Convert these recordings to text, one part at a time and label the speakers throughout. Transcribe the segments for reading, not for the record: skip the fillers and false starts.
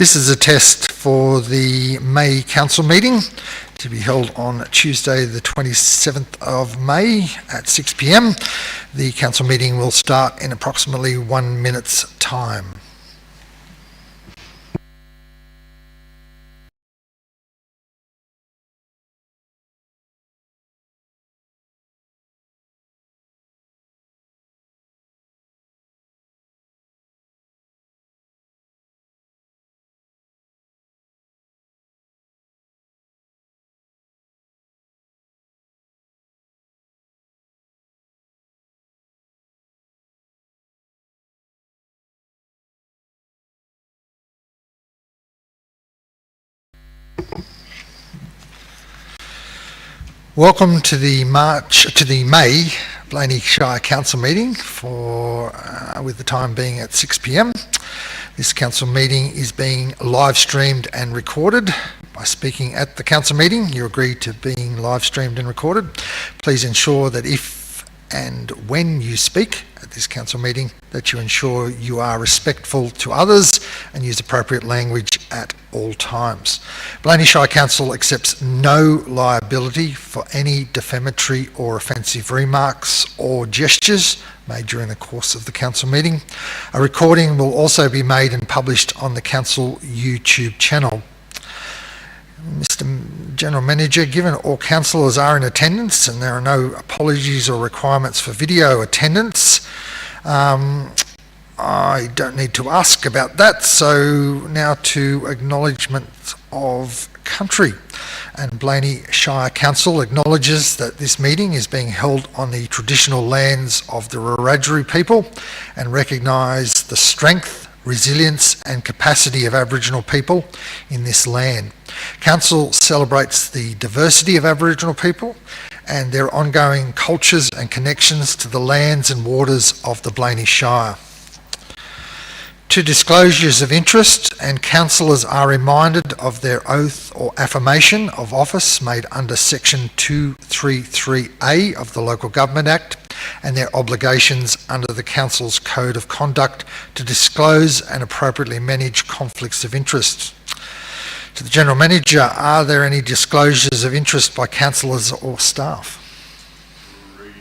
Speaker 1: This is a test for the May Council meeting to be held on Tuesday the 27th of May at 6 p.m. The Council meeting will start in approximately 1 minute's time. Welcome to the May Blayney Shire Council meeting with the time being at 6 p.m. This council meeting is being live streamed and recorded. By speaking at the council meeting, you agree to being live streamed and recorded. Please ensure that if and when you speak at this council meeting, that you ensure you are respectful to others and use appropriate language at all times. Blayney Shire Council accepts no liability for any defamatory or offensive remarks or gestures made during the course of the council meeting. A recording will also be made and published on the council YouTube channel. Mr. General Manager, given all councillors are in attendance and there are no apologies or requirements for video attendance, I don't need to ask about that. So now to acknowledgement of country. And Blayney Shire Council acknowledges that this meeting is being held on the traditional lands of the Wiradjuri people and recognise the strength, resilience and capacity of Aboriginal people in this land. Council celebrates the diversity of Aboriginal people and their ongoing cultures and connections to the lands and waters of the Blayney Shire. To disclosures of interest, and councillors are reminded of their oath or affirmation of office made under section 233A of the Local Government Act and their obligations under the council's code of conduct to disclose and appropriately manage conflicts of interest. To the General Manager, are there any disclosures of interest by councillors or staff?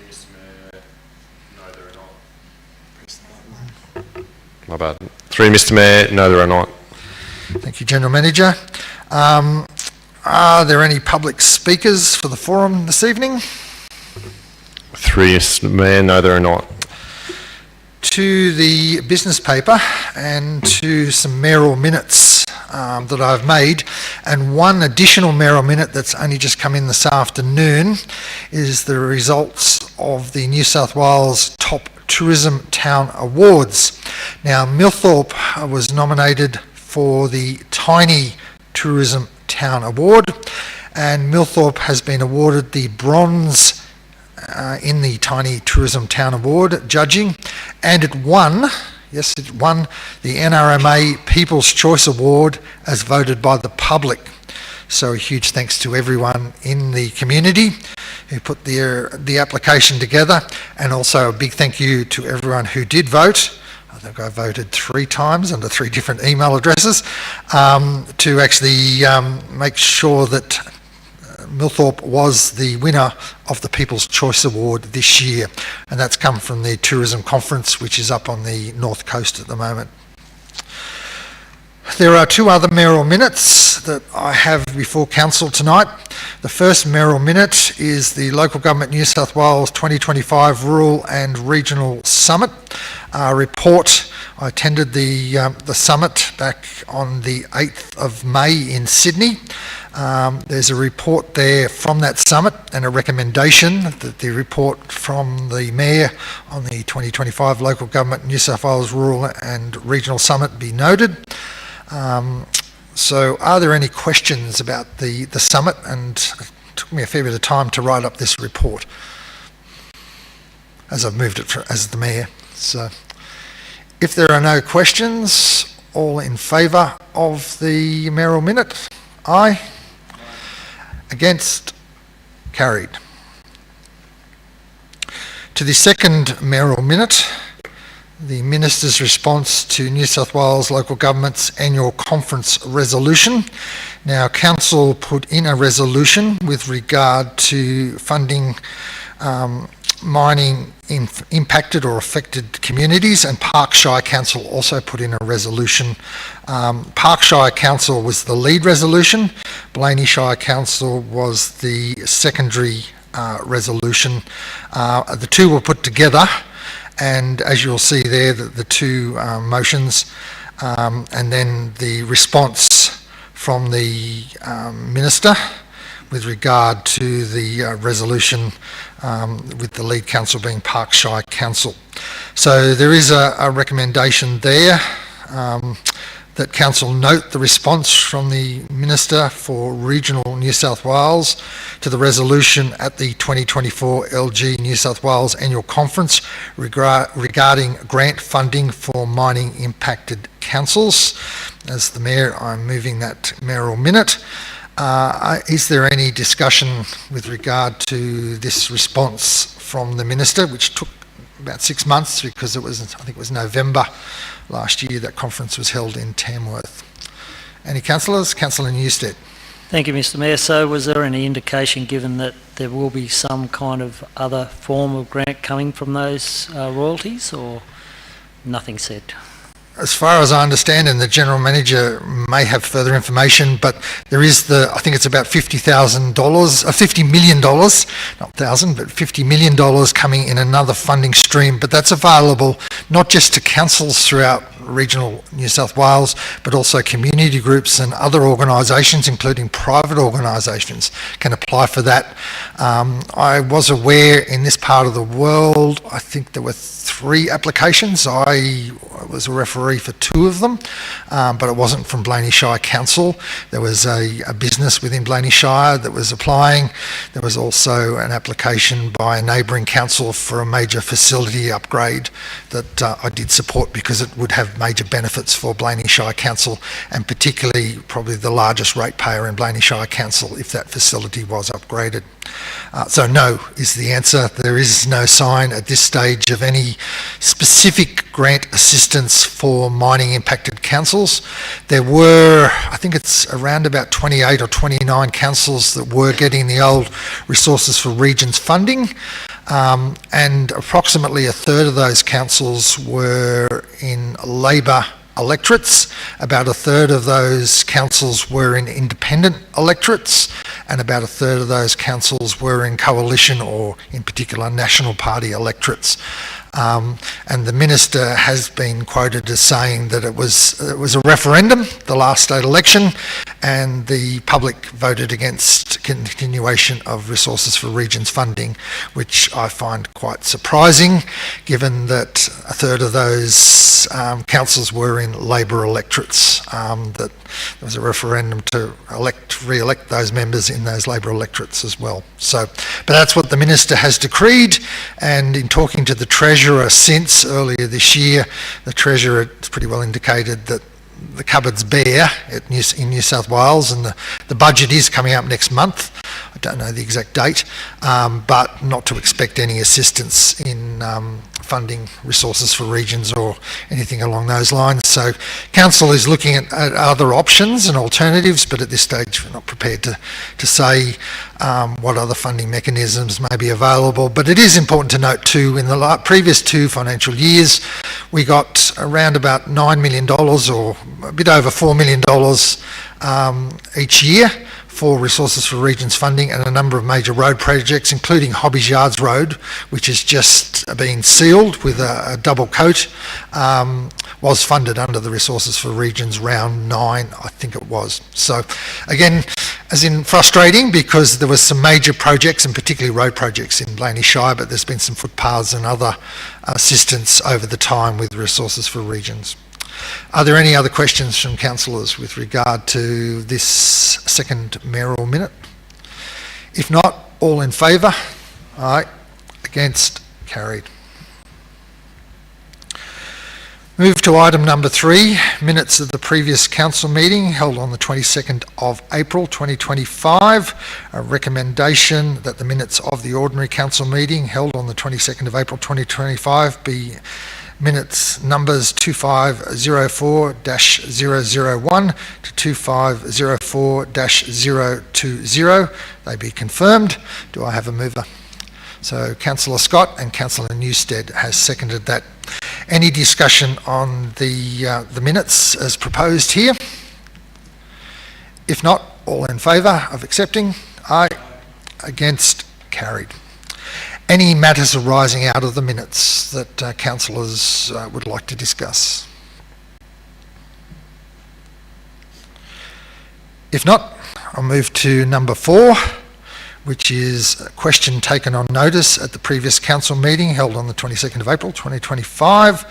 Speaker 2: Mr. Mayor, no there are not.
Speaker 3: My bad. 3, Mr. Mayor, no there are not.
Speaker 1: Thank you, General Manager. Are there any public speakers for the forum this evening?
Speaker 3: 3, Mr. Mayor, no there are not.
Speaker 1: To the business paper and to some mayoral minutes that I've made, and one additional mayoral minute that's only just come in this afternoon is the results of the New South Wales Top Tourism Town Awards. Now, Millthorpe was nominated for the Tiny Tourism Town Award, and Millthorpe has been awarded the bronze in the Tiny Tourism Town Award judging, and it won the NRMA People's Choice Award as voted by the public. So a huge thanks to everyone in the community who put the application together, and also a big thank you to everyone who did vote. I think I voted 3 times under 3 different email addresses to actually make sure that Millthorpe was the winner of the People's Choice Award this year, and that's come from the Tourism Conference, which is up on the North Coast at the moment. There are 2 other mayoral minutes that I have before Council tonight. The first mayoral minute is the Local Government New South Wales 2025 Rural and Regional Summit report. I attended the summit back on the 8th of May in Sydney. There's a report there from that summit and a recommendation that the report from the Mayor on the 2025 Local Government New South Wales Rural and Regional Summit be noted. So are there any questions about the summit? And it took me a fair bit of time to write up this report as I've moved it as the Mayor. So if there are no questions, all in favour of the mayoral minute? Aye. Against? Carried. To the second mayoral minute, the Minister's response to New South Wales Local Government's Annual Conference resolution. Now, Council put in a resolution with regard to funding mining in impacted or affected communities, and Shire Council also put in a resolution. Shire Council was the lead resolution. Blayney Shire Council was the secondary resolution. The two were put together, and as you'll see there, the two motions, and then the response from the Minister with regard to the resolution, with the lead council being Shire Council. So there is a recommendation there that Council note the response from the Minister for Regional New South Wales to the resolution at the 2024 LG New South Wales Annual Conference regarding grant funding for mining impacted councils. As the Mayor, I'm moving that mayoral minute. Is there any discussion with regard to this response from the Minister, which took about 6 months because I think it was November last year that conference was held in Tamworth? Any councillors? Councillor Newstead.
Speaker 4: Thank you, Mr. Mayor. So was there any indication given that there will be some kind of other form of grant coming from those royalties, or nothing said?
Speaker 1: As far as I understand, and the General Manager may have further information, but there is I think it's about $50 million, not thousand, but $50 million coming in another funding stream, but that's available not just to councils throughout regional New South Wales, but also community groups and other organisations, including private organisations, can apply for that. I was aware in this part of the world, I think there were 3 applications. I was a referee for 2 of them, but it wasn't from Blayney Shire Council. There was a business within Blayney Shire that was applying. There was also an application by a neighbouring council for a major facility upgrade that I did support because it would have major benefits for Blayney Shire Council, and particularly probably the largest ratepayer in Blayney Shire Council if that facility was upgraded. So no is the answer. There is no sign at this stage of any specific grant assistance for mining impacted councils. There were, I think it's around about 28 or 29 councils that were getting the old Resources for Regions funding, and approximately a third of those councils were in Labor electorates. About a third of those councils were in independent electorates, and about a third of those councils were in coalition or in particular National Party electorates. And the Minister has been quoted as saying that it was a referendum, the last state election, and the public voted against continuation of Resources for Regions funding, which I find quite surprising, given that a third of those councils were in Labor electorates, that there was a referendum to re-elect those members in those Labor electorates as well. So, but that's what the Minister has decreed, and in talking to the Treasurer since earlier this year, the Treasurer has pretty well indicated that the cupboard's bare in New South Wales, and the budget is coming up next month. I don't know the exact date, but not to expect any assistance in funding Resources for Regions or anything along those lines. So Council is looking at other options and alternatives, but at this stage we're not prepared to say what other funding mechanisms may be available. But it is important to note too, in the previous 2 financial years, we got around about $9 million or a bit over $4 million each year for Resources for Regions funding, and a number of major road projects, including Hobbies Yards Road, which has just been sealed with a double coat, was funded under the Resources for Regions round 9, I think it was. So again, as in frustrating, because there was some major projects, and particularly road projects in Blayney Shire, but there's been some footpaths and other assistance over the time with Resources for Regions. Are there any other questions from councillors with regard to this second mayoral minute? If not, all in favour? Aye. Against? Carried. Move to item number 3, minutes of the previous council meeting held on the 22nd of April 2025. A recommendation that the minutes of the ordinary council meeting held on the 22nd of April 2025 be Minutes numbers 2504-001 to 2504-020. They be confirmed. Do I have a mover? So Councillor Scott and Councillor Newstead has seconded that. Any discussion on the minutes as proposed here? If not, all in favour of accepting? Aye. Against? Carried. Any matters arising out of the minutes that councillors would like to discuss? If not, I'll move to number 4, which is a question taken on notice at the previous council meeting held on the 22nd of April 2025.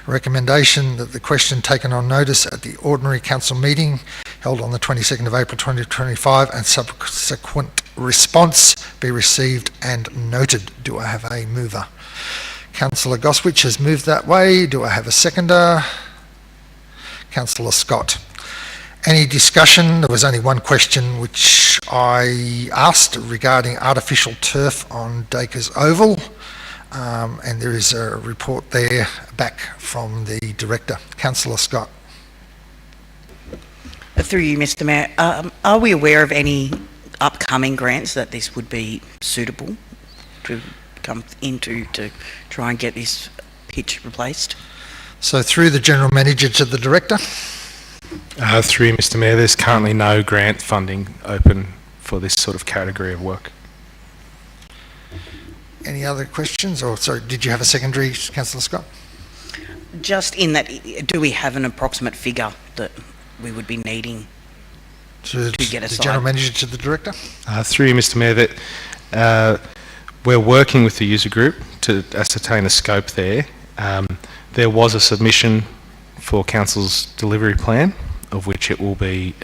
Speaker 1: A recommendation that the question taken on notice at the ordinary council meeting held on the 22nd of April 2025 and subsequent response be received and noted. Do I have a mover? Councillor Goswich has moved that way. Do I have a seconder? Councillor Scott. Any discussion? There was only one question which I asked regarding artificial turf on Dacres Oval, and there is a report there back from the Director. Councillor Scott.
Speaker 5: Through you, Mr Mayor, are we aware of any upcoming grants that this would be suitable to come into to try and get this pitch replaced?
Speaker 1: So through the General Manager to the Director.
Speaker 6: Through you, Mr Mayor, there's currently no grant funding open for this sort of category of work.
Speaker 1: Any other questions? Or, sorry, did you have a secondary, Councillor Scott?
Speaker 5: Just in that, do we have an approximate figure that we would be needing
Speaker 1: To
Speaker 5: get
Speaker 1: the
Speaker 5: aside?
Speaker 1: General Manager to the Director?
Speaker 6: Through you, Mr Mayor, that we're working with the user group to ascertain the scope there. There was a submission for Council's delivery plan, of which it will be,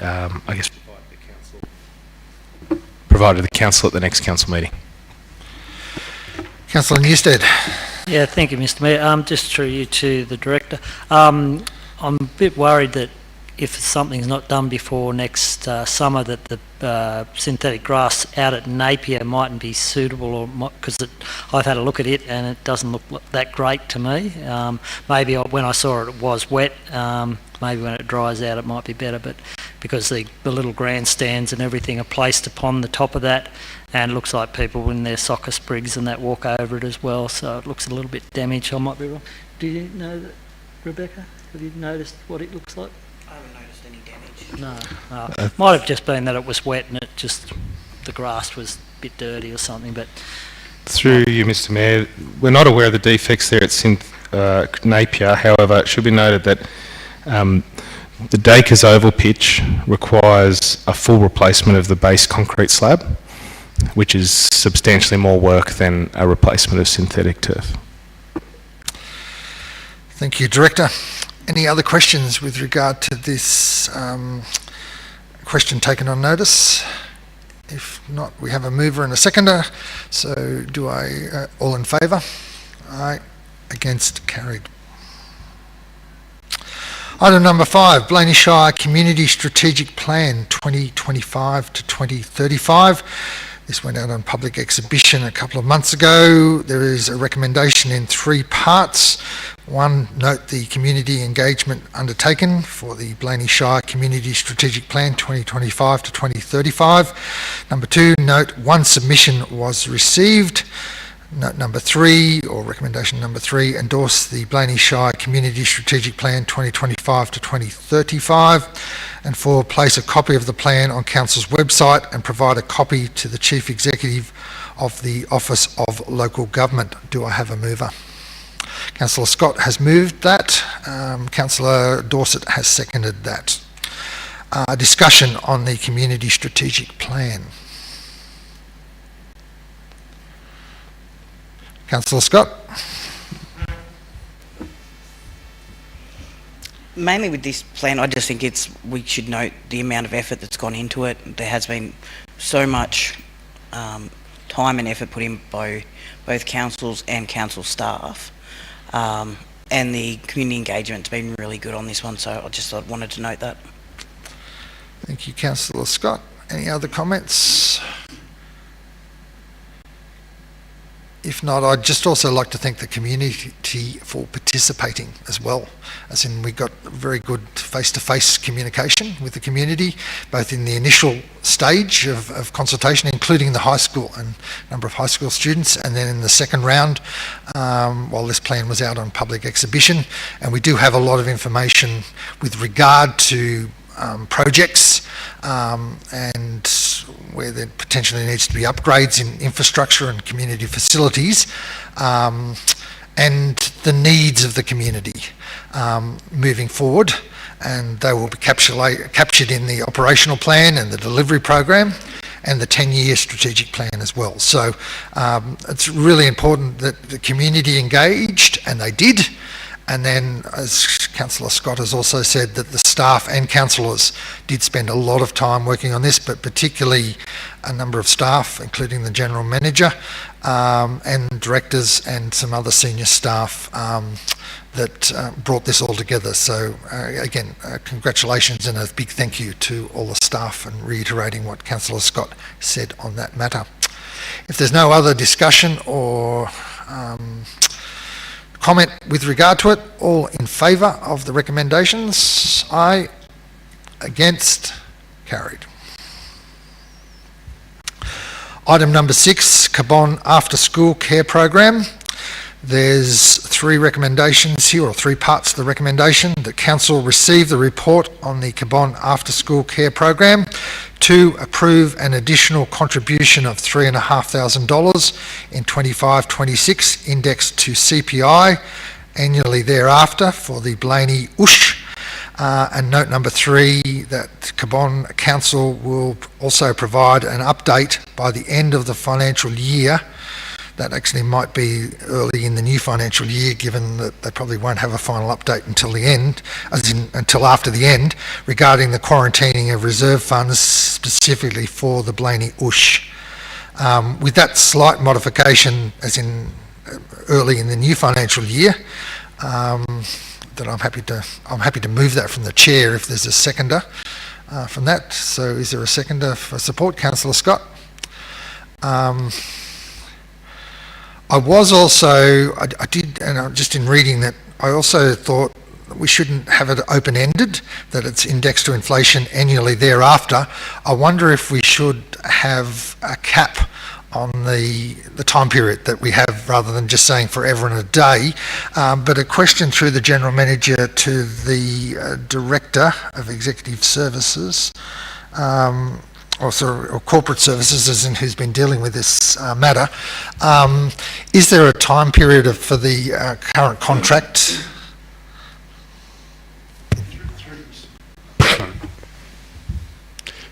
Speaker 6: provided to the Council at the next Council meeting.
Speaker 1: Councillor Newstead.
Speaker 4: Yeah, thank you, Mr Mayor. Just through you to the Director. I'm a bit worried that if something's not done before next summer, that the synthetic grass out at Napier mightn't be suitable, or because I've had a look at it and it doesn't look that great to me. Maybe when I saw it, it was wet. Maybe when it dries out, it might be better. But because the little grandstands and everything are placed upon the top of that, and it looks like people in their soccer sprigs and that walk over it as well, so it looks a little bit damaged. I might be wrong. Do you know that, Rebecca? Have you noticed what it looks like?
Speaker 5: I haven't noticed any damage.
Speaker 4: No, might have just been that it was wet and the grass was a bit dirty or something. But
Speaker 6: Through you, Mr Mayor, we're not aware of the defects there at Napier. However, it should be noted that the Dacres Oval pitch requires a full replacement of the base concrete slab, which is substantially more work than a replacement of synthetic turf.
Speaker 1: Thank you, Director. Any other questions with regard to this question taken on notice? If not, we have a mover and a seconder. So do I, all in favour? Aye. Against? Carried. Item number 5, Blayney Shire Community Strategic Plan 2025 to 2035. This went out on public exhibition a couple of months ago. There is a recommendation in 3 parts. 1, note the community engagement undertaken for the Blayney Shire Community Strategic Plan 2025 to 2035. Number 2, note 1 submission was received. Note number 3, or recommendation number 3, endorse the Blayney Shire Community Strategic Plan 2025 to 2035. And 4, place a copy of the plan on Council's website and provide a copy to the Chief Executive of the Office of Local Government. Do I have a mover? Councillor Scott has moved that. Councillor Dorset has seconded that. Discussion on the Community Strategic Plan. Councillor Scott.
Speaker 5: Mainly with this plan, I just think we should note the amount of effort that's gone into it. There has been so much time and effort put in by both councils and council staff, and the community engagement's been really good on this one, so I wanted to note that.
Speaker 1: Thank you, Councillor Scott. Any other comments? If not, I'd just also like to thank the community for participating as well. As in, we got very good face-to-face communication with the community, both in the initial stage of consultation, including the high school and number of high school students, and then in the second round, while this plan was out on public exhibition. And we do have a lot of information with regard to projects and where there potentially needs to be upgrades in infrastructure and community facilities, and the needs of the community moving forward, and they will be captured in the operational plan and the delivery program and the 10-year strategic plan as well. So it's really important that the community engaged, and they did. And then, as Councillor Scott has also said, that the staff and councillors did spend a lot of time working on this, but particularly a number of staff, including the General Manager and directors and some other senior staff that brought this all together. So again, congratulations and a big thank you to all the staff, and reiterating what Councillor Scott said on that matter. If there's no other discussion or comment with regard to it, all in favour of the recommendations? Aye. Against? Carried. Item number 6, Cabon After School Care Program. There's 3 recommendations here, or 3 parts to the recommendation. The Council receive the report on the Cabon After School Care Program. 2, approve an additional contribution of $3,500 in 25-26 indexed to CPI annually thereafter for the Blayney USH. And note number 3, that Cabon Council will also provide an update by the end of the financial year. That actually might be early in the new financial year, given that they probably won't have a final update until the end, until after the end, regarding the quarantining of reserve funds specifically for the Blayney USH. With that slight modification, as in early in the new financial year, that I'm happy to move that from the chair if there's a seconder from that. So is there a seconder for support? Councillor Scott. I was also, I did, and just in reading that, I also thought that we shouldn't have it open-ended, that it's indexed to inflation annually thereafter. I wonder if we should have a cap on the time period that we have, rather than just saying forever and a day. But a question through the General Manager to the Director of Executive Services, or corporate services, as in who's been dealing with this matter. Is there a time period for the current contract?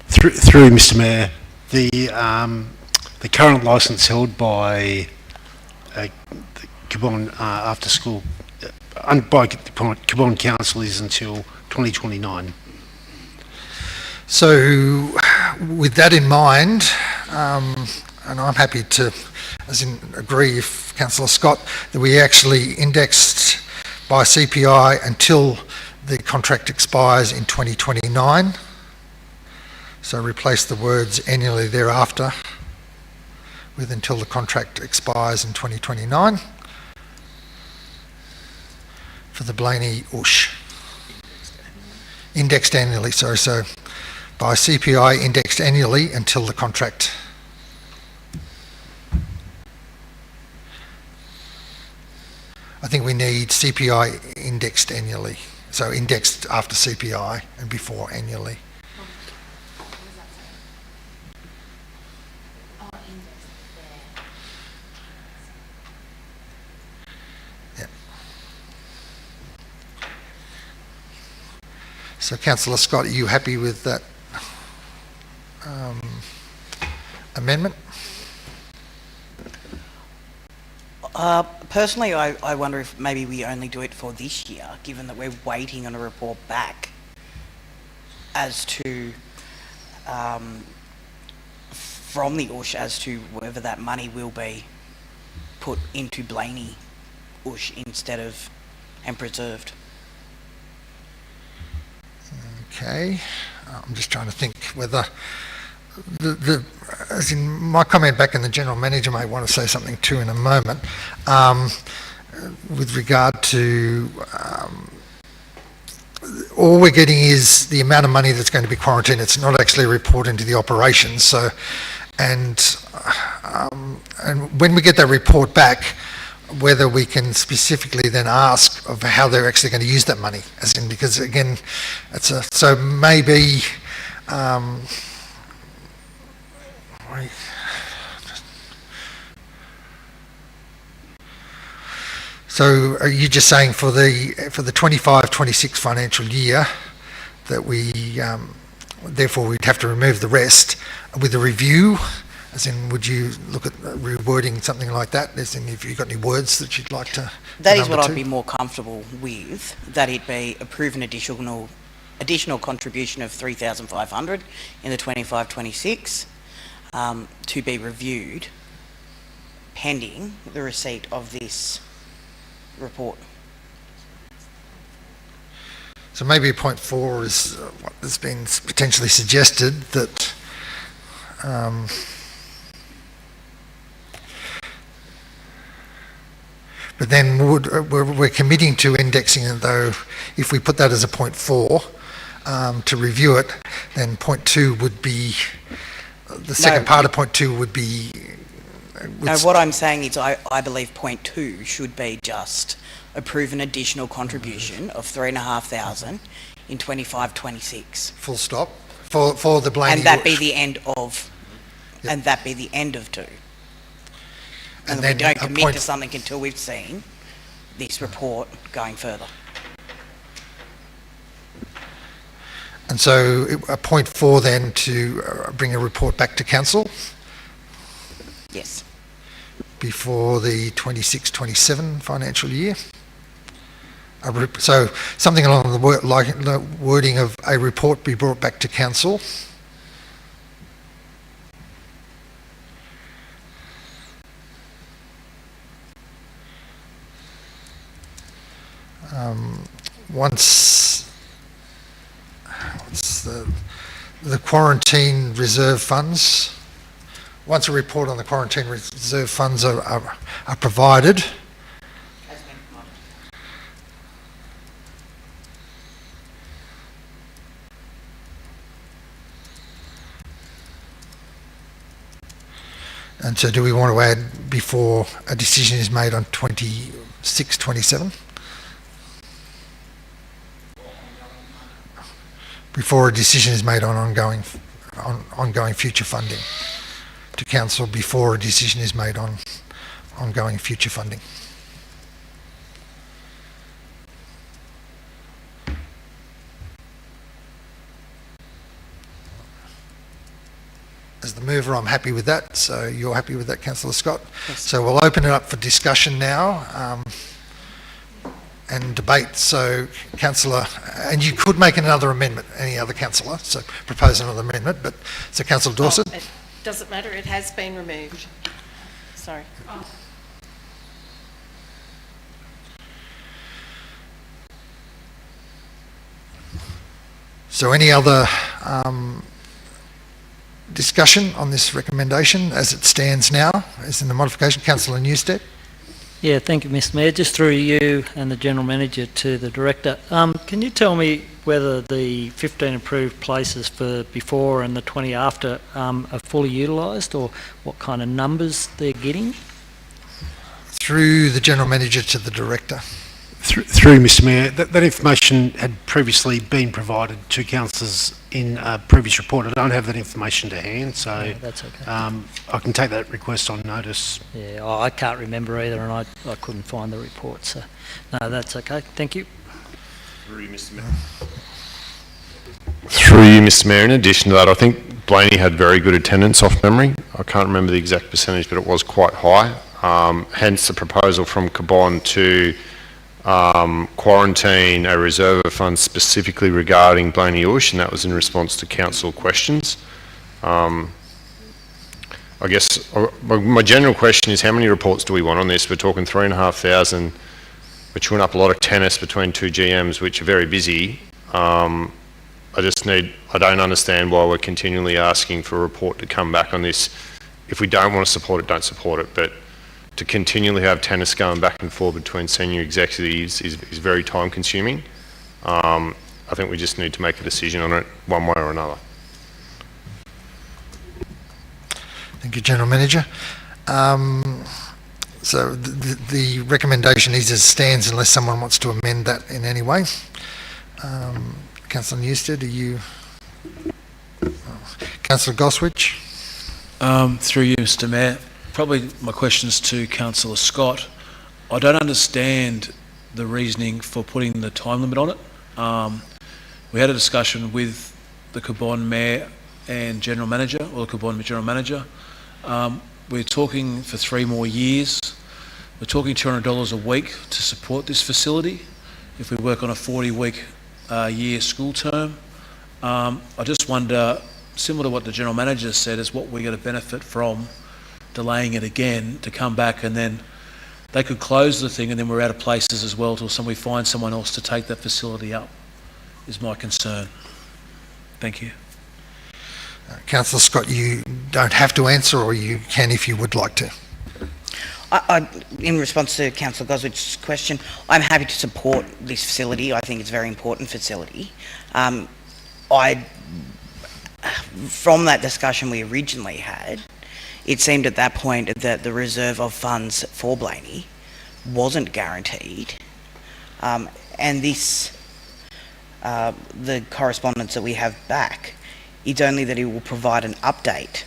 Speaker 7: Through Mr. Mayor, the current licence held by Cabon After School by Cabon Council is until 2029.
Speaker 1: So, with that in mind, and I'm happy to, as in agree if Councillor Scott, that we actually indexed by CPI until the contract expires in 2029. So replace the words annually thereafter with until the contract expires in 2029 for the Blayney USH. Indexed annually, sorry, so by CPI indexed annually until the contract. I think we need CPI indexed annually, so indexed after CPI and before annually. Yeah. So Councillor Scott, are you happy with that amendment?
Speaker 5: Personally, I wonder if maybe we only do it for this year, given that we're waiting on a report back as to, from the USH, as to whether that money will be put into Blayney USH instead of, and preserved.
Speaker 1: Okay, I'm just trying to think whether as in my comment back, and the General Manager may want to say something too in a moment, with regard to all we're getting is the amount of money that's going to be quarantined. It's not actually a report into the operations. So, and when we get that report back, whether we can specifically then ask of how they're actually going to use that money, as in, because again, so maybe. So are you just saying for the 25-26 financial year that we therefore we'd have to remove the rest with a review? As in, would you look at rewording something like that? As in, if you've got any words that you'd like to?
Speaker 5: That is what
Speaker 1: number
Speaker 5: I'd be more comfortable with, that it be approve an additional contribution of 3,500 in the 25-26 to be reviewed pending the receipt of this report.
Speaker 1: So maybe point 4 is what has been potentially suggested, that but then we're committing to indexing it, though. If we put that as a point 4 to review it, then point 2 would be, the second part of point 2 would be...
Speaker 5: No, what I'm saying is I believe point 2 should be just approve an additional contribution of 3,500 in 25-26.
Speaker 1: Full stop, for the Blayney...
Speaker 5: And that be the end of,
Speaker 1: Yep.
Speaker 5: and that be the end of 2. And we
Speaker 1: then
Speaker 5: don't
Speaker 1: a
Speaker 5: commit
Speaker 1: point-
Speaker 5: to something until we've seen this report going further.
Speaker 1: And so a point 4 then to bring a report back to council
Speaker 5: Yes.
Speaker 1: before the 26-27 financial year. So something along the wording of a report be brought back to council. Once the quarantine reserve funds, once a report on the quarantine reserve funds are provided, and so do we want to add before a decision is made on 26-27? Before a decision is made on ongoing future funding to council, before a decision is made on ongoing future funding. As the mover, I'm happy with that. So you're happy with that, Councillor Scott?
Speaker 5: Yes.
Speaker 1: So we'll open it up for discussion now. And debate. So, Councillor, and you could make another amendment, any other councillor, so propose another amendment, but, so Councillor Dorset?
Speaker 8: It doesn't matter, it has been removed. Sorry.
Speaker 1: So any other discussion on this recommendation as it stands now, as in the modification? Councillor Newstead?
Speaker 4: Yeah, thank you, Mr Mayor. Just through you and the General Manager to the Director, can you tell me whether the 15 approved places for before and the 20 after are fully utilised, or what kind of numbers they're getting?
Speaker 1: Through the General Manager to the Director.
Speaker 7: Through Mr Mayor, that information had previously been provided to councillors in a previous report. I don't have that information to hand, so
Speaker 4: Yeah, that's okay.
Speaker 7: I can take that request on notice.
Speaker 4: Yeah, I can't remember either, and I couldn't find the report, so no, that's okay. Thank you.
Speaker 2: Through you, Mr Mayor.
Speaker 3: Through you, Mr Mayor, in addition to that, I think Blayney had very good attendance off memory. I can't remember the exact percentage, but it was quite high. Hence the proposal from Cabon to quarantine a reserve fund specifically regarding Blayney Ush, and that was in response to council questions. I guess my general question is, how many reports do we want on this? We're talking 3,500. We're chewing up a lot of tennis between two GMs, which are very busy. I don't understand why we're continually asking for a report to come back on this. If we don't want to support it, don't support it, but to continually have tennis going back and forth between senior executives is very time consuming. I think we just need to make a decision on it one way or another.
Speaker 1: Thank you, General Manager. So the recommendation is as stands unless someone wants to amend that in any way. Councillor Newstead, are you? Councillor Goswich?
Speaker 9: Through you, Mr Mayor. Probably my question's to Councillor Scott. I don't understand the reasoning for putting the time limit on it. We had a discussion with the Cabon Mayor and General Manager, or the Cabon General Manager. We're talking for 3 more years. We're talking $200 a week to support this facility if we work on a 40-week year school term. I just wonder, similar to what the General Manager said, is what we're going to benefit from delaying it again to come back, and then they could close the thing and then we're out of places as well till somebody finds someone else to take that facility up, is my concern. Thank you.
Speaker 1: Councillor Scott, you don't have to answer, or you can if you would like to.
Speaker 5: In response to Councillor Goswich's question, I'm happy to support this facility. I think it's a very important facility. From that discussion we originally had, it seemed at that point that the reserve of funds for Blayney wasn't guaranteed, and this, the correspondence that we have back, it's only that he will provide an update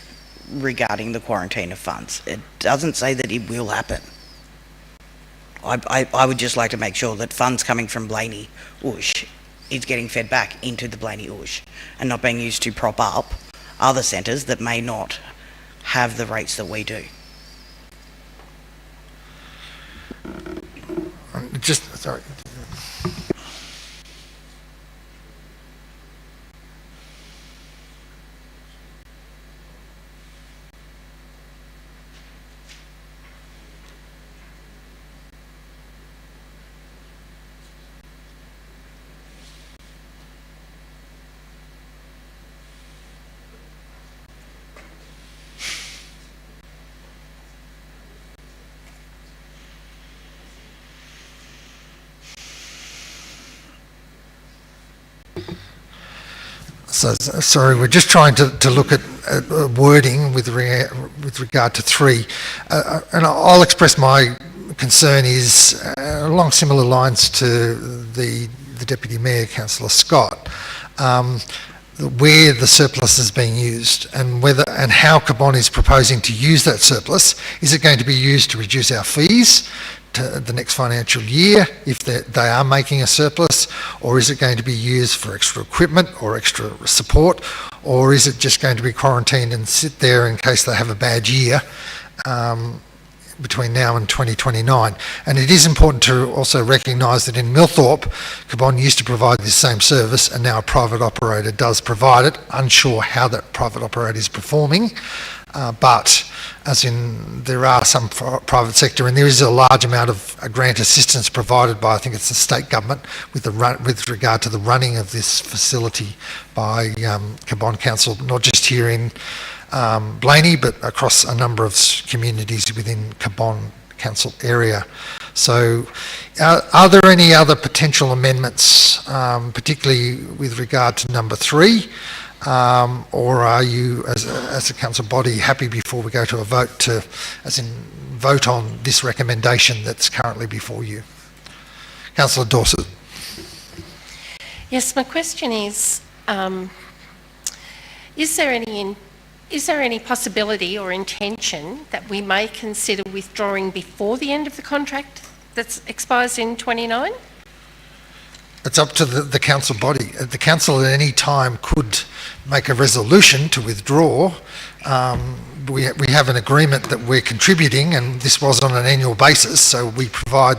Speaker 5: regarding the quarantine of funds. It doesn't say that it will happen. I would just like to make sure that funds coming from Blayney Ush is getting fed back into the Blayney Ush and not being used to prop up other centres that may not have the rates that we do.
Speaker 1: Sorry. Sorry, we're just trying to look at wording with regard to 3. And I'll express my concern is along similar lines to the Deputy Mayor, Councillor Scott, where the surplus is being used and how Cabon is proposing to use that surplus. Is it going to be used to reduce our fees to the next financial year if they are making a surplus, or is it going to be used for extra equipment or extra support, or is it just going to be quarantined and sit there in case they have a bad year between now and 2029? And it is important to also recognise that in Millthorpe, Cabon used to provide this same service and now a private operator does provide it. Unsure how that private operator is performing, but as in there are some private sector, and there is a large amount of grant assistance provided by, I think it's the state government, with regard to the running of this facility by Cabon Council, not just here in Blayney, but across a number of communities within Cabon Council area. So are there any other potential amendments, particularly with regard to number 3? Or are you, as a council body, happy before we go to a vote to, vote on this recommendation that's currently before you? Councillor Dorset.
Speaker 8: Yes, my question is there any possibility or intention that we may consider withdrawing before the end of the contract that expires in 29?
Speaker 1: It's up to the council body. The council at any time could make a resolution to withdraw. We have an agreement that we're contributing, and this was on an annual basis, so we provide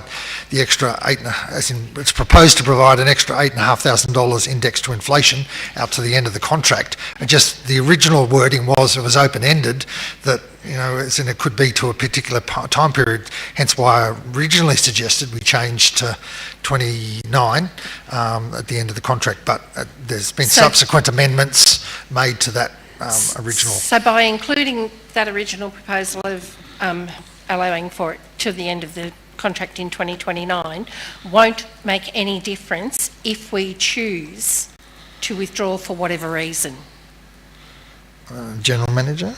Speaker 1: the extra it's proposed to provide an extra $8,500 indexed to inflation out to the end of the contract. And just the original wording was it was open-ended, that as in it could be to a particular time period, hence why I originally suggested we change to 29 at the end of the contract, but there's been subsequent amendments made to that original.
Speaker 8: So by including that original proposal of allowing for it to the end of the contract in 2029 won't make any difference if we choose to withdraw for whatever reason.
Speaker 1: General Manager?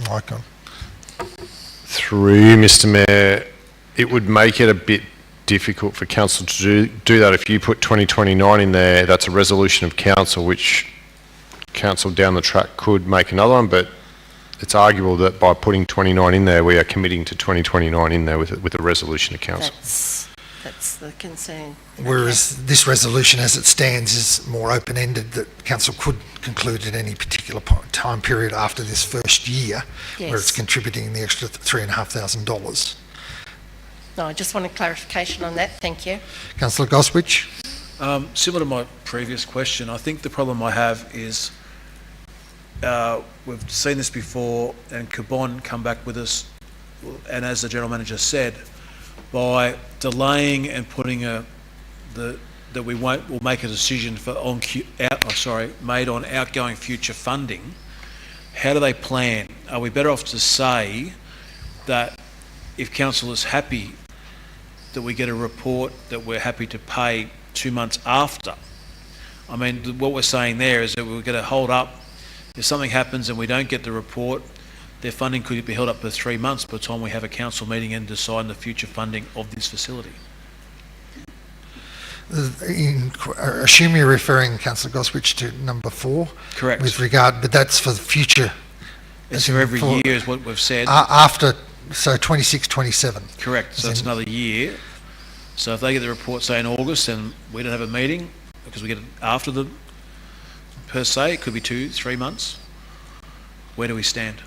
Speaker 1: Michael.
Speaker 3: Through Mr Mayor, it would make it a bit difficult for council to do that. If you put 2029 in there, that's a resolution of council, which council down the track could make another one, but it's arguable that by putting 29 in there, we are committing to 2029 in there with a resolution of council.
Speaker 8: That's the concern.
Speaker 1: Whereas this resolution as it stands is more open-ended, that council could conclude at any particular time period after this first year, where it's contributing the extra $3,500.
Speaker 8: No, I just want a clarification on that, thank you.
Speaker 1: Councillor Goswich?
Speaker 9: Similar to my previous question, I think the problem I have is we've seen this before, and Cabon come back with us, and as the General Manager said, by delaying and putting we'll make a decision made on outgoing future funding. How do they plan? Are we better off to say that if council is happy that we get a report that we're happy to pay 2 months after? I mean, what we're saying there is that we're going to hold up. If something happens and we don't get the report, their funding could be held up for 3 months by the time we have a council meeting and decide on the future funding of this facility.
Speaker 1: I assume you're referring, Councillor Goswich, to number 4?
Speaker 9: Correct.
Speaker 1: With regard, but that's for the future.
Speaker 9: It's for every year is what we've said.
Speaker 1: After, so 26, 27.
Speaker 9: Correct, so it's another year. So if they get the report, say in August, and we don't have a meeting, because we get it after the, per se, it could be 2-3 months, where do we stand?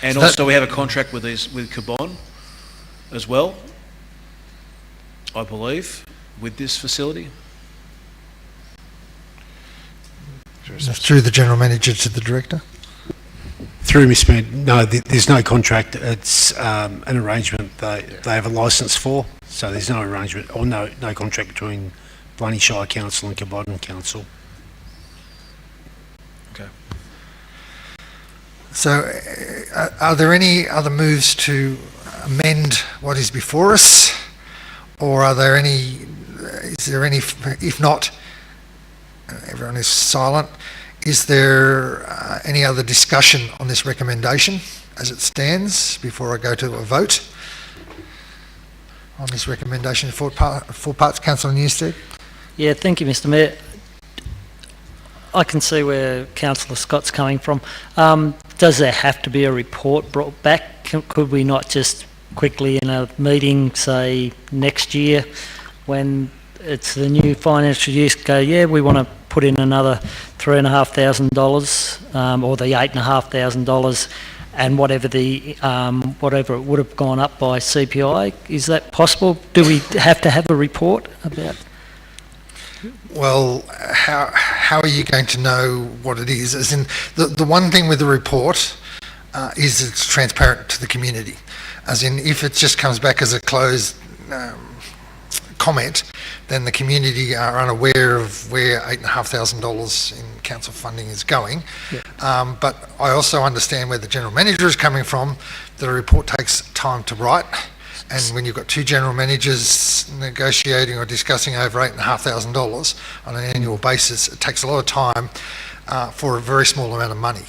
Speaker 9: And
Speaker 1: So
Speaker 9: also we have a contract with Cabon as well, I believe, with this facility.
Speaker 1: Through the General Manager to the Director?
Speaker 7: Through Mr Mayor, no, there's no contract. It's an arrangement they have a licence for, so there's no arrangement or no contract between Blayney Shire Council and Cabon Council.
Speaker 9: Okay.
Speaker 1: So are there any other moves to amend what is before us? Or is there any, if not, everyone is silent, is there any other discussion on this recommendation as it stands before I go to a vote on this recommendation? Four parts, Councillor Newstead.
Speaker 4: Yeah, thank you, Mr Mayor. I can see where Councillor Scott's coming from. Does there have to be a report brought back? Could we not just quickly in a meeting, say next year, when it's the new financial year, go, yeah, we want to put in another $3,500 or the $8,500, and whatever it would have gone up by CPI? Is that possible? Do we have to have a report about?
Speaker 1: Well, how are you going to know what it is? As in, the one thing with the report is it's transparent to the community. As in, if it just comes back as a closed comment, then the community are unaware of where $8,500 in council funding is going. Yeah. But I also understand where the General Manager is coming from. The report takes time to write, and when you've got two General Managers negotiating or discussing over $8,500 on an annual basis, it takes a lot of time for a very small amount of money.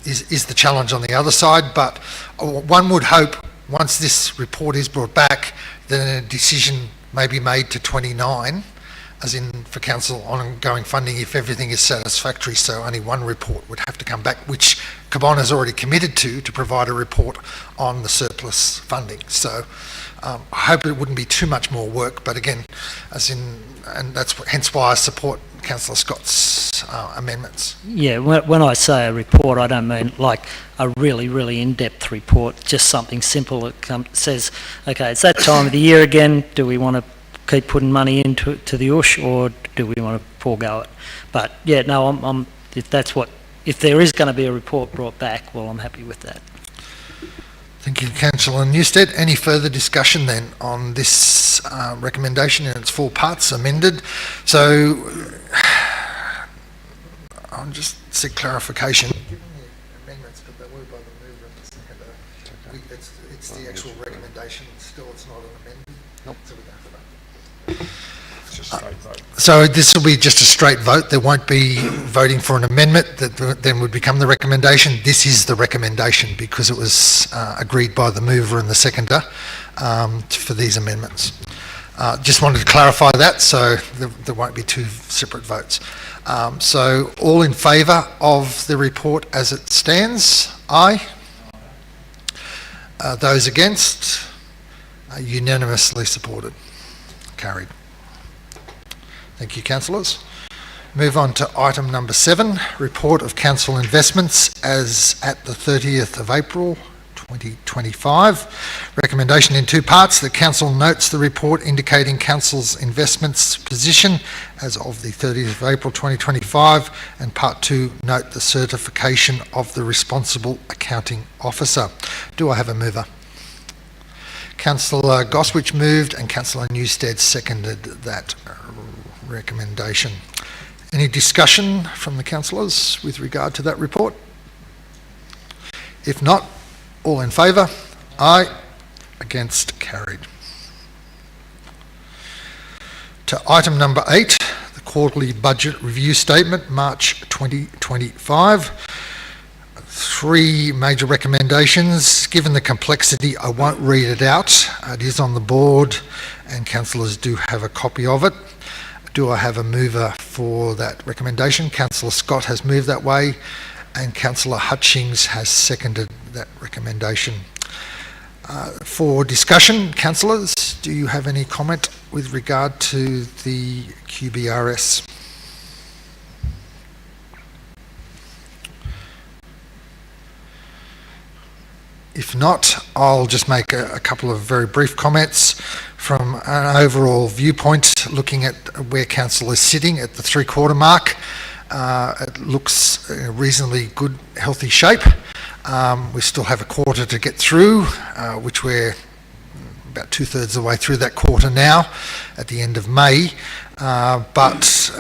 Speaker 1: Is the challenge on the other side, but one would hope once this report is brought back, then a decision may be made to 29, as in for council ongoing funding if everything is satisfactory, so only one report would have to come back, which Cabon has already committed to provide a report on the surplus funding. So I hope it wouldn't be too much more work, but again, and that's hence why I support Councillor Scott's amendments.
Speaker 4: Yeah, when I say a report, I don't mean like a really, really in-depth report, just something simple that says, okay, it's that time of the year again, do we want to keep putting money into the USH, or do we want to forego it? But yeah, no, if that's what if there is going to be a report brought back, well, I'm happy with that.
Speaker 1: Thank you, Councillor Newstead. Any further discussion then on this recommendation in its 4 parts amended? So I'll just seek clarification. Given the amendments, but they were by the mover and the seconder, it's the actual recommendation. Still, it's not an amendment. Nope. So we don't have to vote.
Speaker 2: It's just a straight vote.
Speaker 1: So this will be just a straight vote. There won't be voting for an amendment that then would become the recommendation. This is the recommendation because it was agreed by the mover and the seconder for these amendments. Just wanted to clarify that, so there won't be 2 separate votes. So all in favour of the report as it stands? Aye. Those against? Unanimously supported. Carried. Thank you, councillors. Move on to item number 7, report of council investments as at the 30th of April 2025. Recommendation in 2 parts. The council notes the report indicating council's investments position as of the 30th of April 2025, and part 2, note the certification of the responsible accounting officer. Do I have a mover? Councillor Goswich moved and Councillor Newstead seconded that recommendation. Any discussion from the councillors with regard to that report? If not, all in favour? Aye. Against? Carried. To item number 8, the quarterly budget review statement, March 2025. 3 major recommendations. Given the complexity, I won't read it out. It is on the board and councillors do have a copy of it. Do I have a mover for that recommendation? Councillor Scott has moved that way and Councillor Hutchings has seconded that recommendation. For discussion, councillors, do you have any comment with regard to the QBRS? If not, I'll just make a couple of very brief comments from an overall viewpoint, looking at where council is sitting at the 3/4 mark. It looks in reasonably good, healthy shape. We still have a quarter to get through, which we're about 2/3 of the way through that quarter now at the end of May. But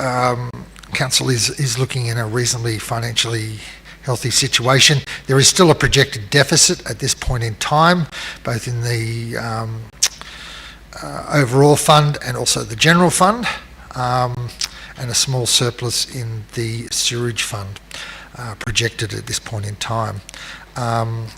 Speaker 1: council is looking in a reasonably financially healthy situation. There is still a projected deficit at this point in time, both in the overall fund and also the general fund, and a small surplus in the sewerage fund projected at this point in time.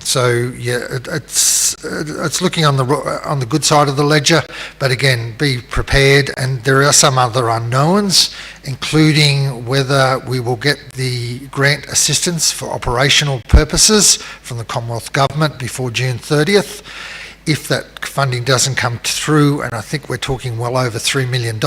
Speaker 1: So yeah, it's looking on the good side of the ledger, but again, be prepared. And there are some other unknowns, including whether we will get the grant assistance for operational purposes from the Commonwealth Government before June 30th. If that funding doesn't come through, and I think we're talking well over $3 million,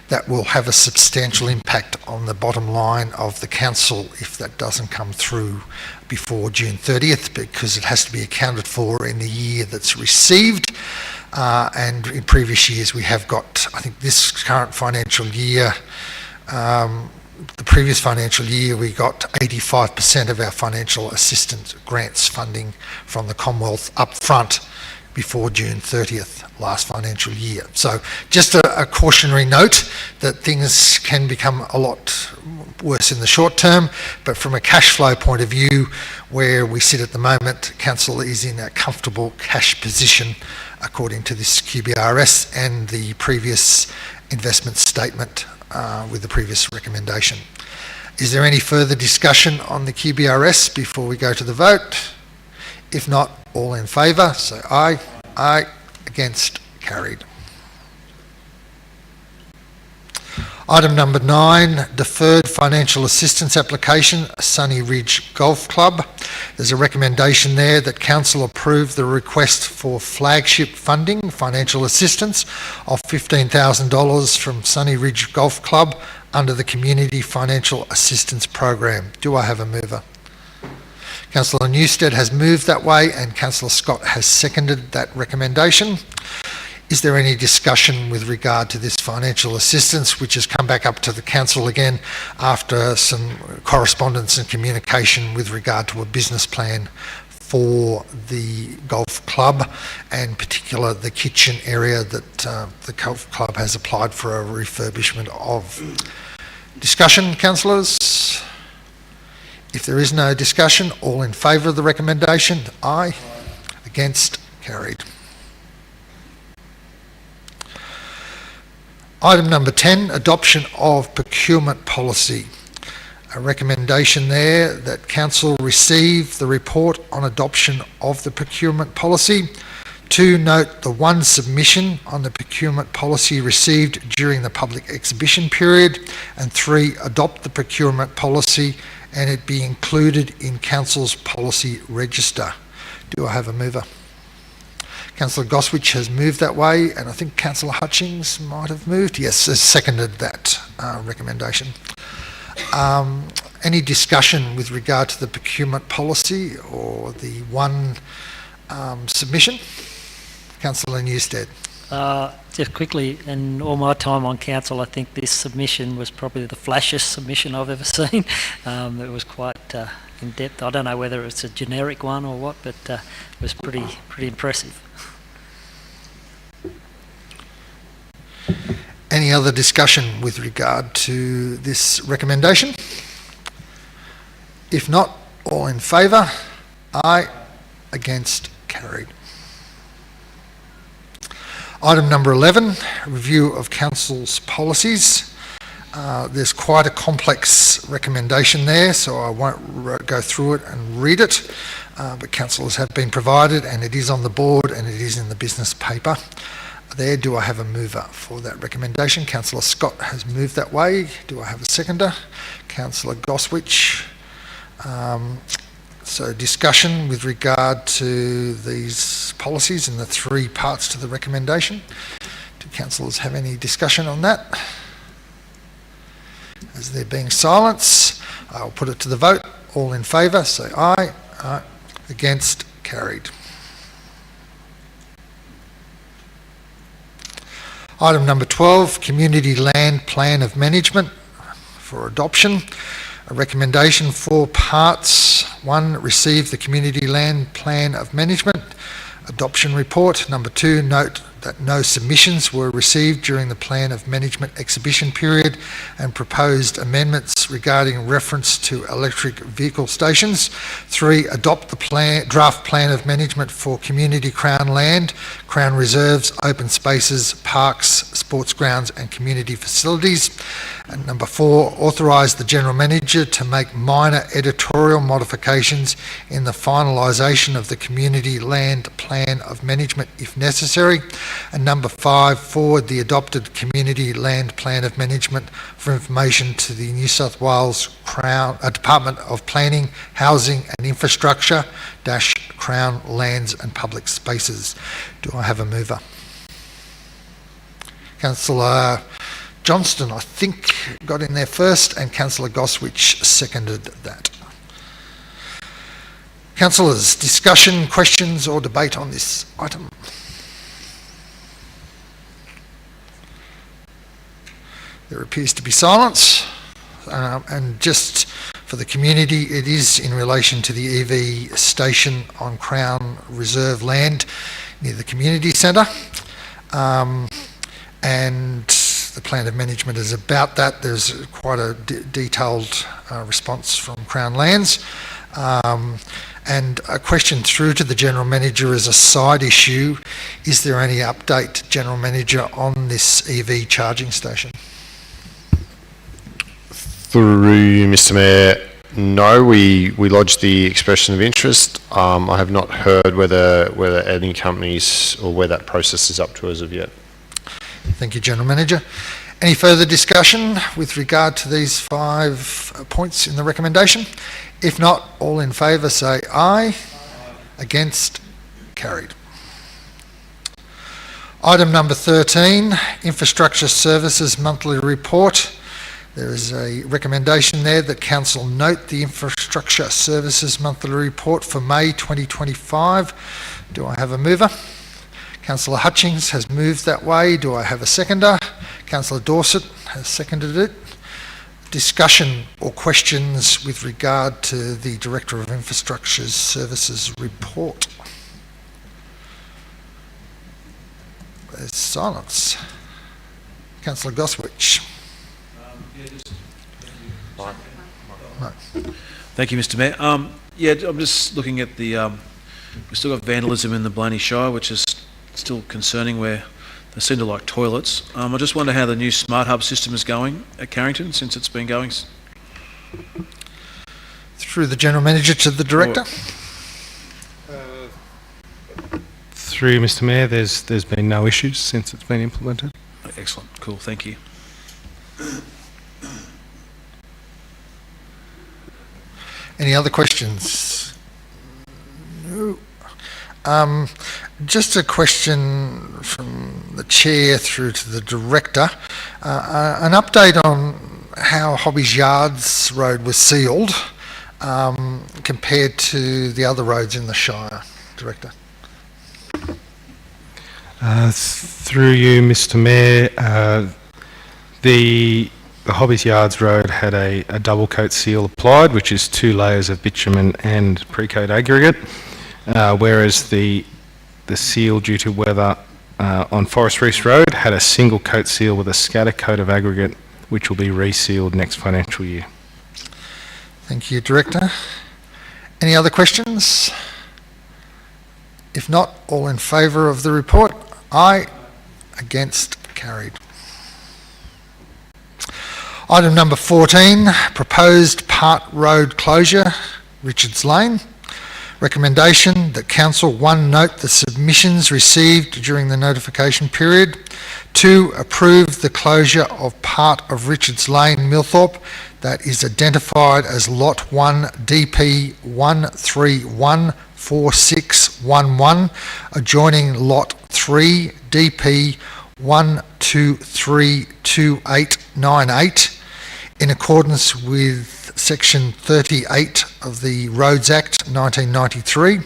Speaker 1: that will have a substantial impact on the bottom line of the council if that doesn't come through before June 30th, because it has to be accounted for in the year that's received. And in previous years we have got, I think this current financial year, the previous financial year we got 85% of our financial assistance grants funding from the Commonwealth up front before June 30th last financial year. So just a cautionary note that things can become a lot worse in the short term, but from a cash flow point of view, where we sit at the moment, council is in a comfortable cash position according to this QBRS and the previous investment statement with the previous recommendation. Is there any further discussion on the QBRS before we go to the vote? If not, all in favour, so aye. Aye. Against, carried. Item number 9, deferred financial assistance application, Sunny Ridge Golf Club. There's a recommendation there that council approve the request for flagship funding, financial assistance of $15,000 from Sunny Ridge Golf Club under the Community Financial Assistance Program. Do I have a mover? Councillor Newstead has moved that way and Councillor Scott has seconded that recommendation. Is there any discussion with regard to this financial assistance, which has come back up to the council again after some correspondence and communication with regard to a business plan for the golf club, and in particular the kitchen area that the golf club has applied for a refurbishment of? Discussion, councillors? If there is no discussion, all in favour of the recommendation? Aye. Against? Carried. Item number 10, adoption of procurement policy. A recommendation there that council receive the report on adoption of the procurement policy. 2, note the 1 submission on the procurement policy received during the public exhibition period. And 3, adopt the procurement policy and it be included in council's policy register. Do I have a mover? Councillor Goswich has moved that way, and I think Councillor Hutchings might have moved. Yes, has seconded that recommendation. Any discussion with regard to the procurement policy or the 1 submission? Councillor Newstead.
Speaker 4: Just quickly, in all my time on council, I think this submission was probably the flashiest submission I've ever seen. It was quite in depth. I don't know whether it's a generic one or what, but it was pretty impressive.
Speaker 1: Any other discussion with regard to this recommendation? If not, all in favour? Aye. Against? Carried. Item number 11, review of council's policies. There's quite a complex recommendation there, so I won't go through it and read it, but councillors have been provided, and it is on the board and it is in the business paper. There, do I have a mover for that recommendation? Councillor Scott has moved that way. Do I have a seconder? Councillor Goswich. So discussion with regard to these policies and the 3 parts to the recommendation. Do councillors have any discussion on that? As there being silence, I'll put it to the vote. All in favour, say aye. Aye. Against? Carried. Item number 12, Community Land Plan of Management for adoption. A recommendation 4 parts. 1, receive the Community Land Plan of Management adoption report. Number 2, note that no submissions were received during the Plan of Management exhibition period and proposed amendments regarding reference to electric vehicle stations. 3, adopt the draft Plan of Management for Community Crown Land, Crown Reserves, Open Spaces, Parks, Sports Grounds and Community Facilities. And number 4, authorise the General Manager to make minor editorial modifications in the finalisation of the Community Land Plan of Management if necessary. And number 5, forward the adopted Community Land Plan of Management for information to the New South Wales Department of Planning, Housing and Infrastructure - Crown Lands and Public Spaces. Do I have a mover? Councillor Johnston, I think, got in there first, and Councillor Goswich seconded that. Councillors, discussion, questions or debate on this item? There appears to be silence, and just for the community, it is in relation to the EV station on Crown Reserve land near the community centre, and the plan of management is about that. There's quite a detailed response from Crown Lands, and a question through to the General Manager as a side issue. Is there any update, General Manager, on this EV charging station?
Speaker 3: Through you, Mr Mayor, no, we lodged the expression of interest. I have not heard whether any companies or where that process is up to as of yet.
Speaker 1: Thank you, General Manager. Any further discussion with regard to these 5 points in the recommendation? If not, all in favour say aye. Against? Carried. Item number 13, Infrastructure Services Monthly Report. There is a recommendation there that Council note the Infrastructure Services Monthly Report for May 2025. Do I have a mover? Councillor Hutchings has moved that way. Do I have a seconder? Councillor Dorset has seconded it. Discussion or questions with regard to the Director of Infrastructure Services report? There's silence. Councillor Goswich.
Speaker 9: Thank you, Mr Mayor. Yeah, I'm just looking at the, we've still got vandalism in the Blayney Shire, which is still concerning, where they seem to like toilets. I just wonder how the new Smart Hub system is going at Carrington, since it's been going.
Speaker 1: Through the General Manager to the Director.
Speaker 6: Through you, Mr Mayor, there's been no issues since it's been implemented.
Speaker 9: Excellent, cool, thank you.
Speaker 1: Any other questions? No. Just a question from the Chair through to the Director. An update on how Hobbies Yards Road was sealed compared to the other roads in the Shire, Director.
Speaker 6: Through you, Mr Mayor, the Hobbies Yards Road had a double coat seal applied, which is 2 layers of bitumen and pre-coat aggregate, whereas the seal due to weather on Forest Reefs Road had a single coat seal with a scatter coat of aggregate, which will be resealed next financial year.
Speaker 1: Thank you, Director. Any other questions? If not, all in favour of the report? Aye. Against? Carried. Item number 14, proposed part road closure, Richards Lane. Recommendation that Council 1 note the submissions received during the notification period. 2, approve the closure of part of Richards Lane, Millthorpe, that is identified as Lot 1 DP 1314611, adjoining Lot 3 DP 1232898, in accordance with Section 38 of the Roads Act 1993.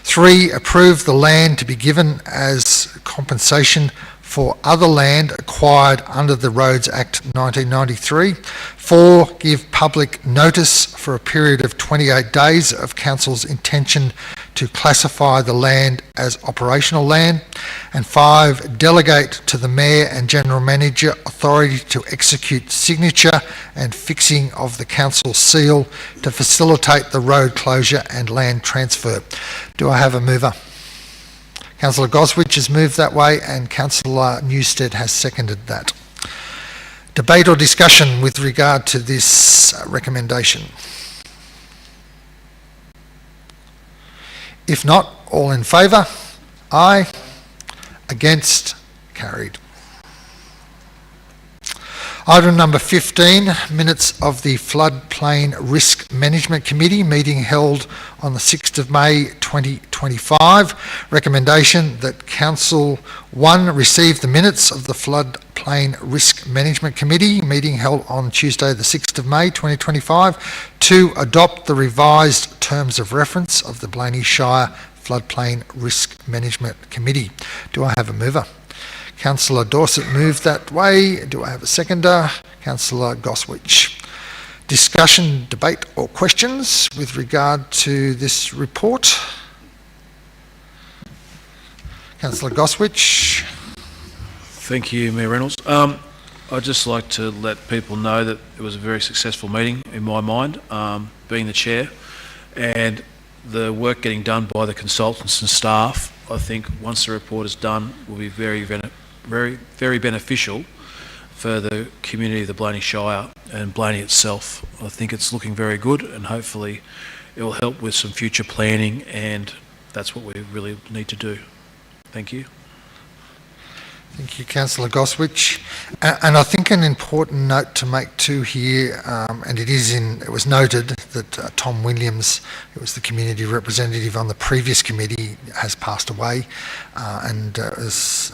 Speaker 1: 3, approve the land to be given as compensation for other land acquired under the Roads Act 1993. 4, give public notice for a period of 28 days of Council's intention to classify the land as operational land. And 5, delegate to the Mayor and General Manager authority to execute signature and fixing of the Council seal to facilitate the road closure and land transfer. Do I have a mover? Councillor Goswich has moved that way and Councillor Newstead has seconded that. Debate or discussion with regard to this recommendation? If not, all in favour? Aye. Against? Carried. Item number 15, minutes of the Floodplain Risk Management Committee meeting held on the 6th of May 2025. Recommendation that Council 1 receive the minutes of the Floodplain Risk Management Committee meeting held on Tuesday the 6th of May 2025. 2, adopt the revised terms of reference of the Blayney Shire Floodplain Risk Management Committee. Do I have a mover? Councillor Dorset moved that way. Do I have a seconder? Councillor Goswich. Discussion, debate or questions with regard to this report? Councillor Goswich.
Speaker 9: Thank you, Mayor Reynolds. I'd just like to let people know that it was a very successful meeting in my mind, being the chair, and the work getting done by the consultants and staff. I think once the report is done will be very beneficial for the community of the Blayney Shire and Blayney itself. I think it's looking very good and hopefully it will help with some future planning, and that's what we really need to do. Thank you.
Speaker 1: Thank you, Councillor Goswich. And I think an important note to make too here, and it was noted that Tom Williams, who was the community representative on the previous committee, has passed away, and it was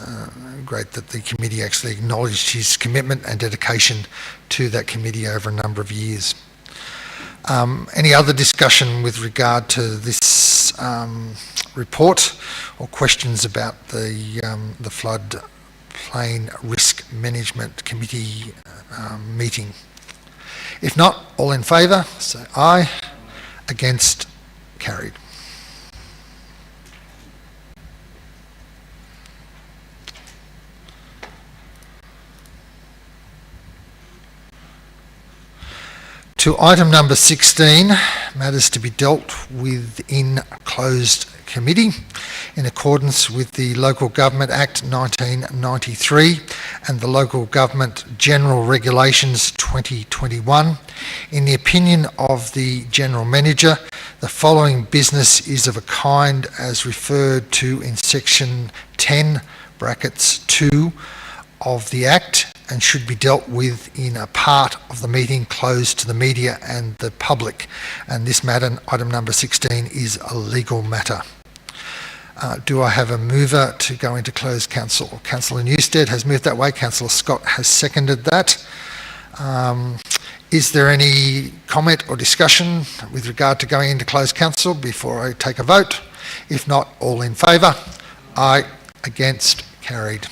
Speaker 1: great that the committee actually acknowledged his commitment and dedication to that committee over a number of years. Any other discussion with regard to this report or questions about the Floodplain Risk Management Committee meeting? If not, all in favour, say aye. Against, carried. To item number 16, matters to be dealt with in closed committee in accordance with the Local Government Act 1993 and the Local Government General Regulations 2021. In the opinion of the General Manager, the following business is of a kind as referred to in section 10 brackets 2 of the Act and should be dealt with in a part of the meeting closed to the media and the public. And this matter, item number 16, is a legal matter. Do I have a mover to go into closed council? Councillor Newstead has moved that way. Councillor Scott has seconded that. Is there any comment or discussion with regard to going into closed council before I take a vote? If not, all in favour? Aye. Against? Carried.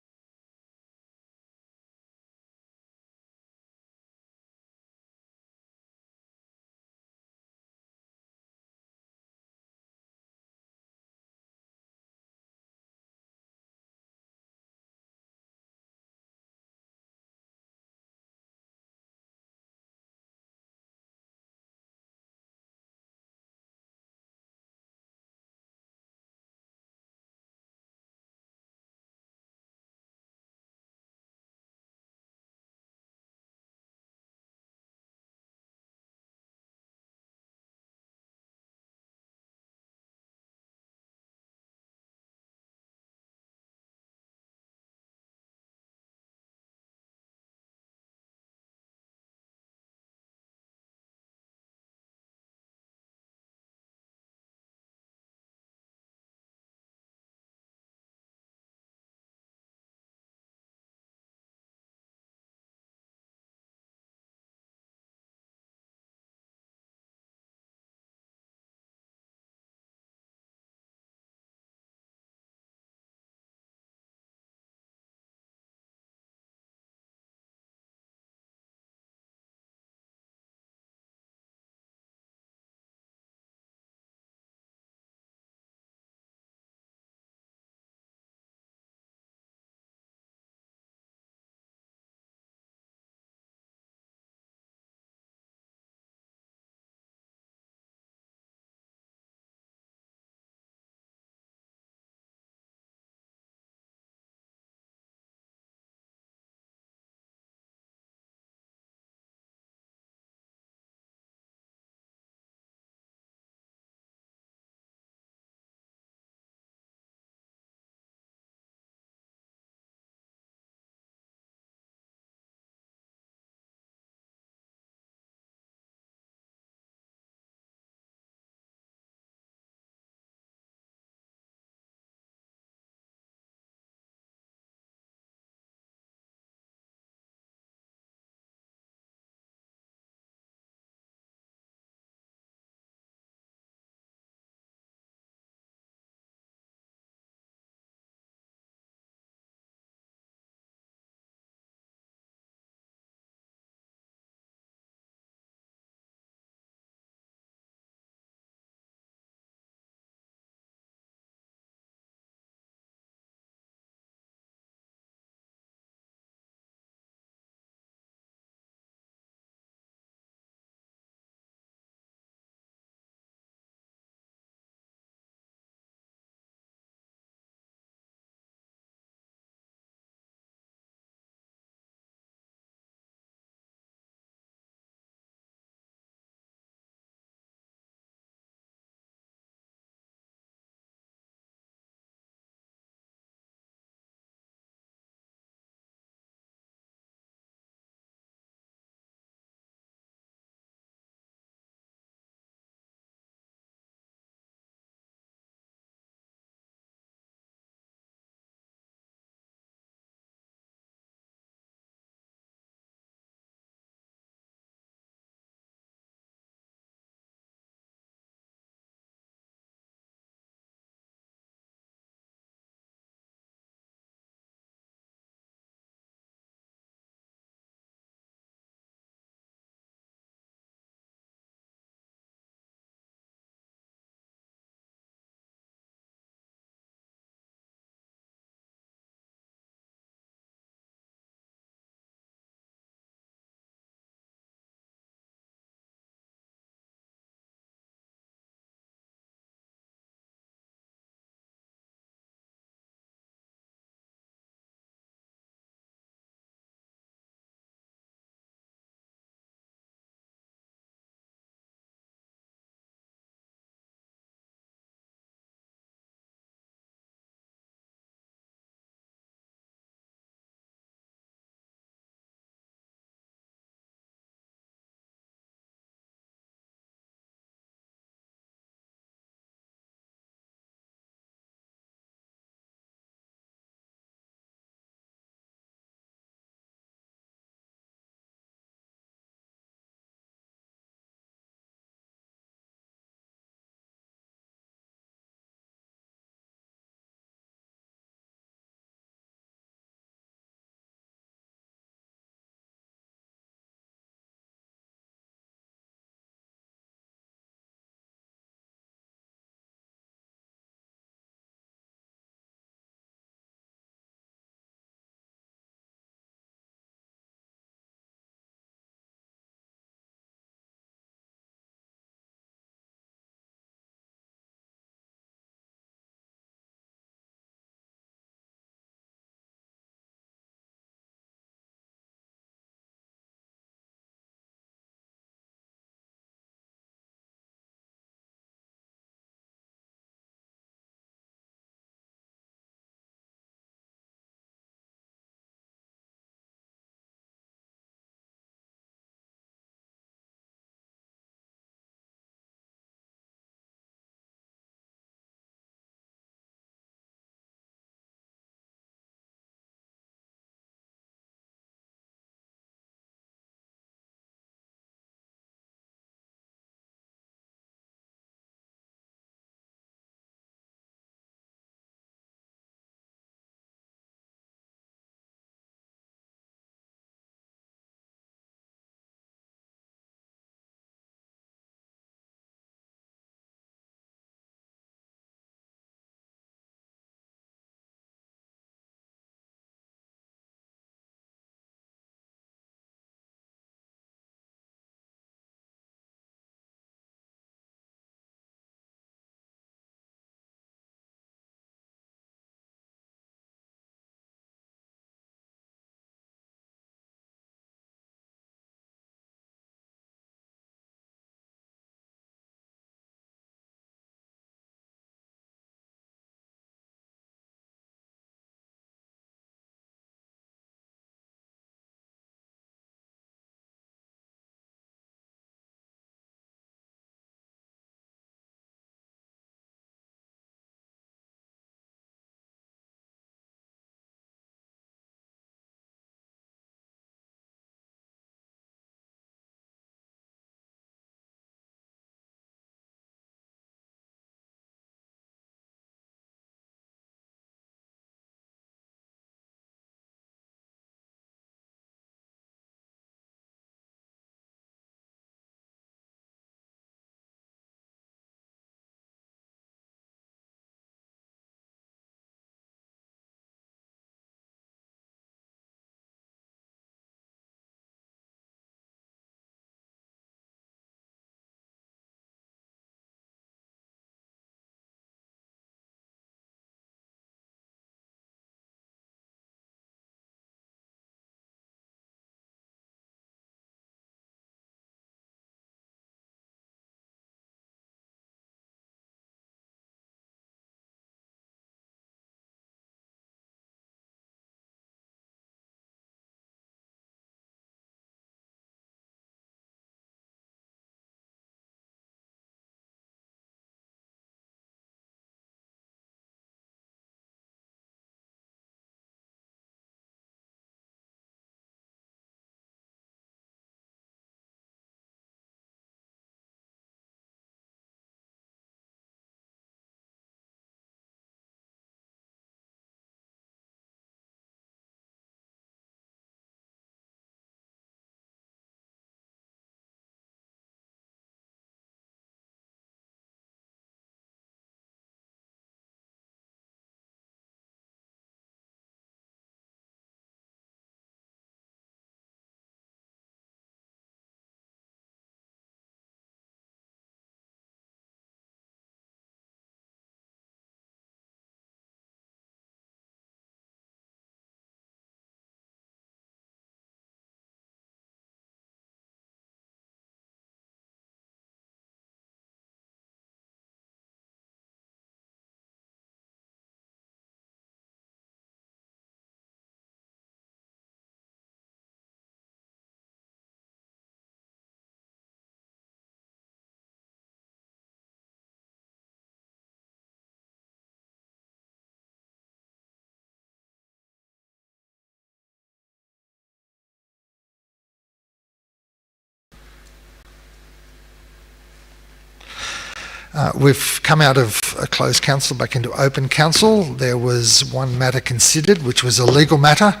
Speaker 1: We've come out of a closed council back into open council. There was one matter considered, which was a legal matter,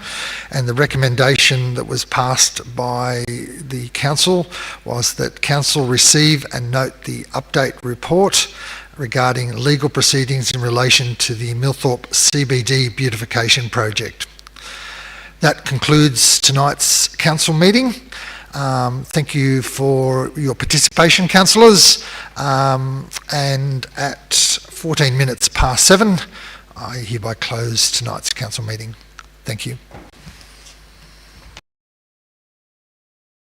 Speaker 1: and the recommendation that was passed by the council was that council receive and note the update report regarding legal proceedings in relation to the Millthorpe CBD beautification project. That concludes tonight's council meeting. Thank you for your participation, councillors. And at 14 minutes past 7, I hereby close tonight's council meeting. Thank you.